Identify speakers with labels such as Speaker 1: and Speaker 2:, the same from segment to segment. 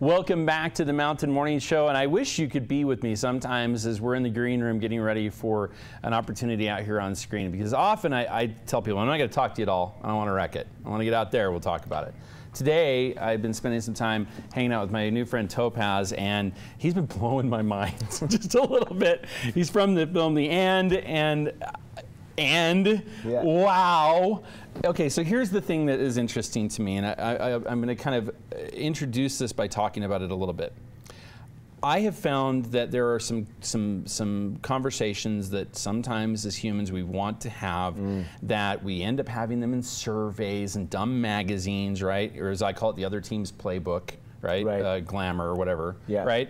Speaker 1: Welcome back to the Mountain Morning Show, and I wish you could be with me sometimes as we're in the green room getting ready for an opportunity out here on screen, because often I tell people, I'm not going to talk to you at all. I don't want to wreck it. I want to get out there. We'll talk about it. Today, I've been spending some time hanging out with my new friend Topaz, and he's been blowing my mind just a little bit. He's from the film The and yeah. Wow. Okay, so here's the thing that is interesting to me, and I'm going to kind of introduce this by talking about it a little bit. I have found that there are some conversations that sometimes as humans we want to have that we end up having them in surveys and dumb magazines, right? Or as I call it, the other team's playbook, right? Glamour or whatever, right?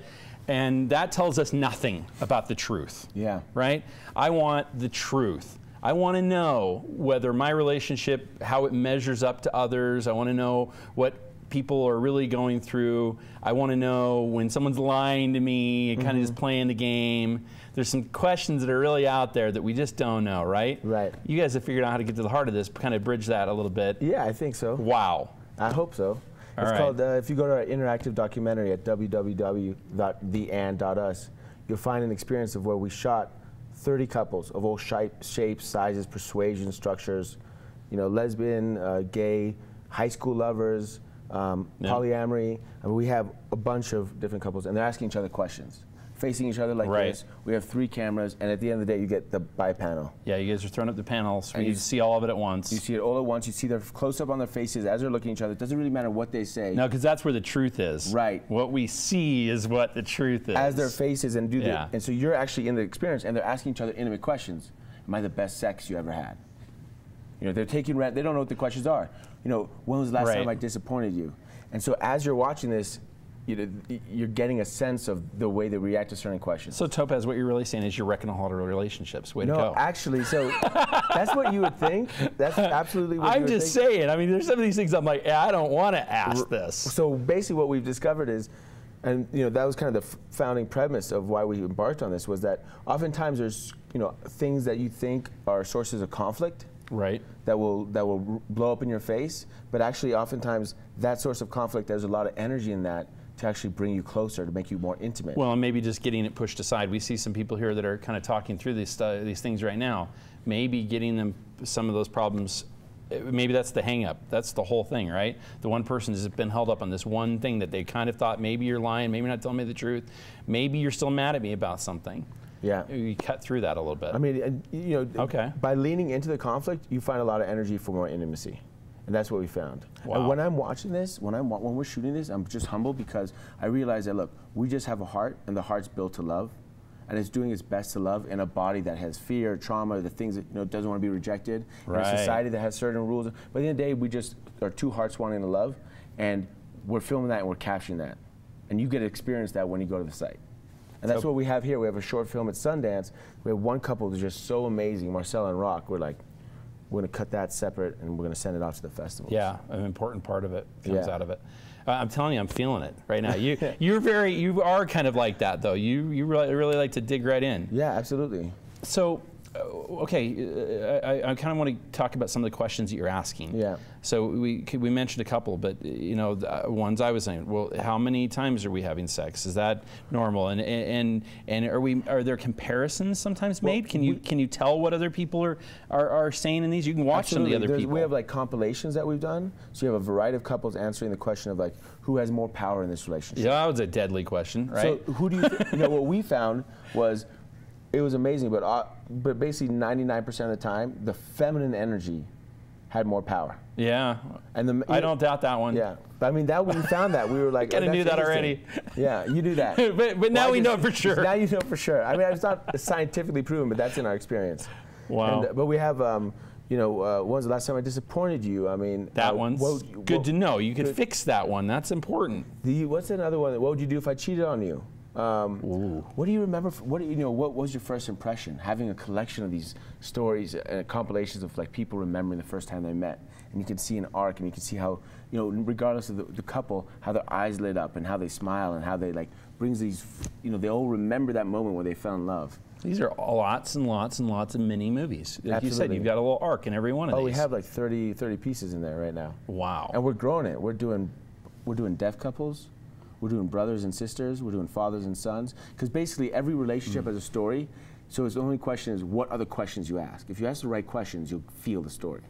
Speaker 1: And that tells us nothing about the truth, right? I want the truth. I want to know whether my relationship, how it measures up to others. I want to know what people are really going through. I want to know when someone's lying to me and kind of just playing the game. There's some questions that are really out there that we just don't know, right? Right. You guys have figured out how to get to the heart of this, kind of bridge that a little bit.
Speaker 2: Yeah, I think so.
Speaker 1: Wow.
Speaker 2: I hope so. It's called, if you go to our interactive documentary at www.theand.us, you'll find an experience of where we shot 30 couples of all shapes, sizes, persuasion, structures, you know, lesbian, gay, high school lovers, polyamory. I mean, we have a bunch of different couples, and they're asking each other questions, facing each other like this. We have 3 cameras, and at the end of the day, you get the bi-panel. Yeah,
Speaker 1: you guys are throwing up the panels. You see all of it at once.
Speaker 2: You see it all at once. You see their close-up on their faces as they're looking at each other. It doesn't really matter what they say.
Speaker 1: No, because that's where the truth is. Right. What we see is what the truth is.
Speaker 2: As their faces and do the, and so you're actually in the experience, and they're asking each other intimate questions. Am I the best sex you ever had? You know, they're taking, they don't know what the questions are. You know, when was the last time I disappointed you? And so as you're watching this, you're getting a sense of the way they react to certain questions.
Speaker 1: So Topaz, what you're really saying is you're wrecking a lot of relationships. Way to go.
Speaker 2: No, actually, so that's what you would think. That's absolutely what you would think.
Speaker 1: I'm just saying. I mean, there's some of these things I'm like, I don't want to ask this.
Speaker 2: So basically what we've discovered is, and you know, that was kind of the founding premise of why we embarked on this, was that oftentimes there's, you know, things that you think are sources of conflict. Right. That will blow up in your face, but actually oftentimes that source of conflict, there's a lot of energy in that to actually bring you closer, to make you more intimate.
Speaker 1: Well, and maybe just getting it pushed aside. We see some people here that are kind of talking through these things right now. Maybe getting them some of those problems, maybe that's the hang up. That's the whole thing, right? The one person has been held up on this one thing that they kind of thought, maybe you're lying, maybe you're not telling me the truth, maybe you're still mad at me about something. Yeah. You cut through that a little bit.
Speaker 2: I mean, you know, by leaning into the conflict, you find a lot of energy for more intimacy. And that's what we found. Wow. And when I'm watching this, when we're shooting this, I'm just humbled because I realize that, look, we just have a heart, and the heart's built to love, and it's doing its best to love in a body that has fear, trauma, the things that, you know, doesn't want to be rejected, in a society that has certain rules. But at the end of the day, we just are 2 hearts wanting to love, and we're filming that and we're capturing that. And you get to experience that when you go to the site. And that's what we have here. We have a short film at Sundance. We have one couple that's just so amazing, Marcella and Rock. We're like, we're going to cut that separate, and we're going to send it off to the festival.
Speaker 1: Yeah, an important part of it comes out of it. I'm telling you, I'm feeling it right now. You are kind of like that, though. You really like to dig right in.
Speaker 2: Yeah, absolutely.
Speaker 1: So, okay, I kind of want to talk about some of the questions that you're asking. Yeah. So we mentioned a couple, but you know, the ones I was saying. Well, how many times are we having sex? Is that normal? And are there comparisons sometimes made? Can you tell what other people are saying in these? You can watch some of the other people.
Speaker 2: We have like compilations that we've done. So you have a variety of couples answering the question of like, who has more power in this relationship?
Speaker 1: Yeah, that was a deadly question, right?
Speaker 2: So who do you you know, what we found was, it was amazing, but basically 99% of the time, the feminine energy had more power.
Speaker 1: Yeah, and I don't doubt that one.
Speaker 2: Yeah, but I mean, that when we found that, we were like,
Speaker 1: kind of knew that already.
Speaker 2: Yeah, you knew that.
Speaker 1: but now we know for sure.
Speaker 2: Now you know for sure. I mean, it's not scientifically proven, but that's in our experience.
Speaker 1: Wow.
Speaker 2: And, but we have, you know, when was the last time I disappointed you? I mean,
Speaker 1: that one's good to know. You can fix that one. That's important.
Speaker 2: What's another one? What would you do if I cheated on you? What do you remember? What was your first impression? Having a collection of these stories and compilations of like people remembering the first time they met, and you can see an arc, and you can see how, you know, regardless of the couple, how their eyes lit up and how they smile and how they like brings these, you know, they all remember that moment where they fell in love.
Speaker 1: These are lots and lots and lots of mini movies. Like you said, you've got a little arc in every one of these.
Speaker 2: Oh, we have like 30 pieces in there right now.
Speaker 1: Wow.
Speaker 2: And we're growing it. We're doing deaf couples. we're doing brothers and sisters, we're doing fathers and sons, because basically every relationship has a story. So the only question is, what are the questions you ask? If you ask the right questions, you'll feel the story.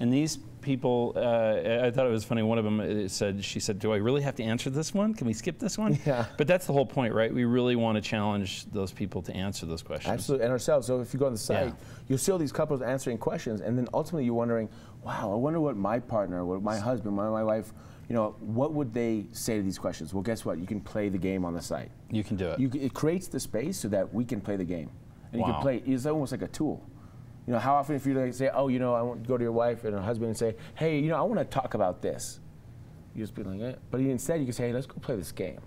Speaker 1: And these people, I thought it was funny, one of them she said, do I really have to answer this one? Can we skip this one?
Speaker 2: Yeah.
Speaker 1: But that's the whole point, right? We really want to challenge those people to answer those questions.
Speaker 2: Absolutely, and ourselves. So if you go on the site, you'll see all these couples answering questions, and then ultimately you're wondering, wow, I wonder what my partner, what my husband, my wife, you know, what would they say to these questions? Well, guess what? You can play the game on the site.
Speaker 1: You can do it.
Speaker 2: It creates the space so that we can play the game. And you can play, it's almost like a tool. You know, how often if you like say, oh, you know, I want to go to your wife and her husband and say, hey, you know, I want to talk about this. You just be like, eh. But instead you can say, hey, let's go play this game.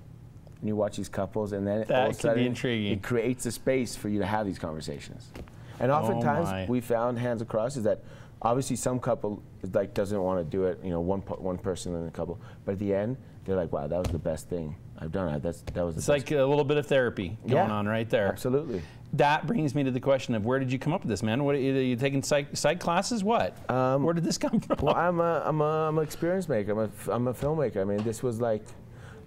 Speaker 2: And you watch these couples, and then all of a sudden,
Speaker 1: be intriguing.
Speaker 2: It creates a space for you to have these conversations. And oftentimes we found, hands across, is that obviously some couple like doesn't want to do it, you know, one person in the couple. But at the end, they're like, wow, that was the best thing I've done. That was the best.
Speaker 1: It's like a little bit of therapy going on right there.
Speaker 2: Absolutely.
Speaker 1: That brings me to the question of, where did you come up with this, man? What, are you taking psych classes? What? Where did this come from?
Speaker 2: Well, I'm an experience maker. I'm a filmmaker. I mean, this was like,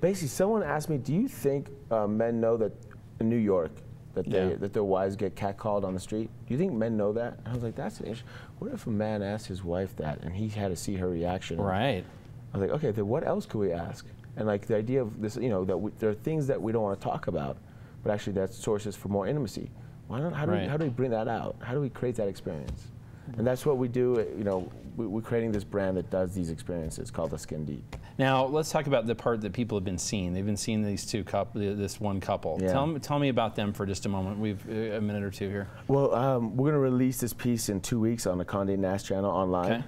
Speaker 2: basically, someone asked me, do you think men know that in New York that that their wives get catcalled on the street? Do you think men know that? And I was like, that's an issue. What if a man asked his wife that and he had to see her reaction?
Speaker 1: Right.
Speaker 2: I was like, okay, then what else could we ask? And like the idea of this, you know, that there are things that we don't want to talk about, but actually that's sources for more intimacy. Why don't? How do we bring that out? How do we create that experience? And that's what we do. You know, we're creating this brand that does these experiences called The Skin Deep.
Speaker 1: Now let's talk about the part that people have been seeing. They've been seeing these this one couple.
Speaker 2: Yeah.
Speaker 1: Tell me about them for just a moment. We've a minute or two here.
Speaker 2: Well, we're going to release this piece in 2 weeks on the Condé Nast channel online. Okay.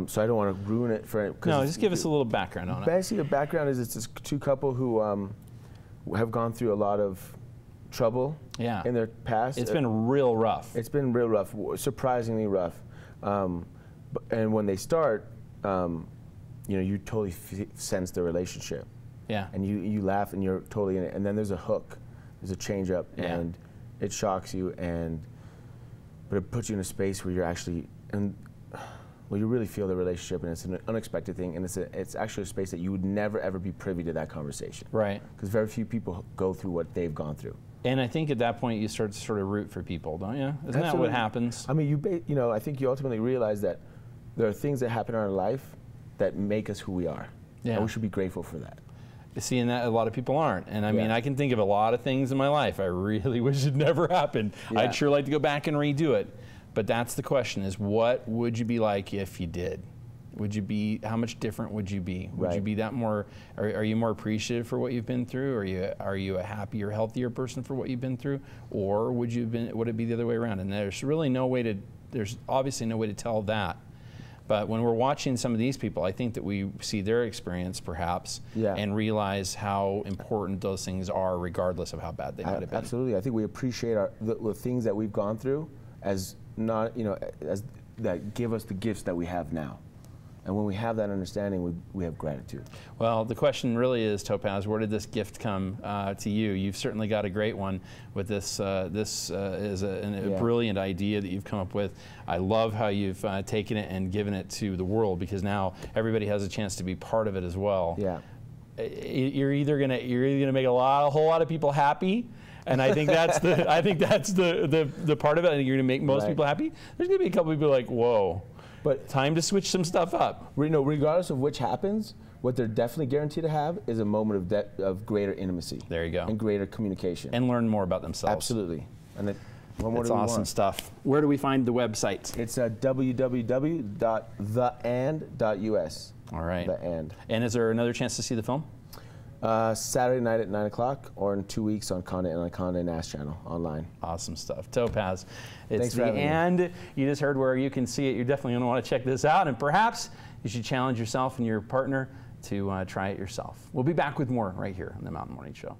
Speaker 2: So I don't want to ruin it for.
Speaker 1: No, just give us a little background on it.
Speaker 2: Basically, the background is it's this two couple who have gone through a lot of trouble in their past.
Speaker 1: It's been real rough.
Speaker 2: It's been real rough, surprisingly rough. And when they start, you know, you totally sense the relationship.
Speaker 1: Yeah.
Speaker 2: And you laugh and you're totally in it. And then there's a hook, there's a change up, and it shocks you, but it puts you in a space where you're actually, well, you really feel the relationship, and it's an unexpected thing, and it's actually a space that you would never ever be privy to that conversation.
Speaker 1: Right.
Speaker 2: Because very few people go through what they've gone through.
Speaker 1: And I think at that point you start to sort of root for people, don't you? Isn't that what happens?
Speaker 2: I mean, you know, I think you ultimately realize that there are things that happen in our life that make us who we are. Yeah. And we should be grateful for that.
Speaker 1: See, and that a lot of people aren't. And I mean, I can think of a lot of things in my life I really wish it never happened. Yeah. I'd sure like to go back and redo it. But that's the question, is what would you be like if you did? Would you be, how much different would you be? Would you be that more, are you more appreciative for what you've been through? Are you a happier, healthier person for what you've been through? Or would it be the other way around? And there's really there's obviously no way to tell that. But when we're watching some of these people, I think that we see their experience perhaps and realize how important those things are regardless of how bad they might have been.
Speaker 2: Absolutely. I think we appreciate the things that we've gone through as not, you know, as that give us the gifts that we have now. And when we have that understanding, we have gratitude.
Speaker 1: Well, the question really is, Topaz, where did this gift come to you? You've certainly got a great one with this. This is a brilliant idea that you've come up with. I love how you've taken it and given it to the world, because now everybody has a chance to be part of it as well. Yeah. You're either gonna make a whole lot of people happy, and I think that's the part of it. I think you're gonna make most people happy. There's gonna be a couple people like, whoa. But time to switch some stuff up.
Speaker 2: You know, regardless of which happens, what they're definitely guaranteed to have is a moment of greater intimacy.
Speaker 1: There you go.
Speaker 2: And greater communication.
Speaker 1: And learn more about themselves.
Speaker 2: Absolutely. And
Speaker 1: that's awesome stuff. Where do we find the website?
Speaker 2: It's www.theand.us.
Speaker 1: All right.
Speaker 2: The And.
Speaker 1: And is there another chance to see the film?
Speaker 2: Saturday night at 9 o'clock, or in 2 weeks on Condé Nast channel online.
Speaker 1: Awesome stuff. Topaz. It's
Speaker 2: Thanks for having me.
Speaker 1: And you just heard where you can see it. You're definitely going to want to check this out, and perhaps you should challenge yourself and your partner to try it yourself. We'll be back with more right here on the Mountain Morning Show.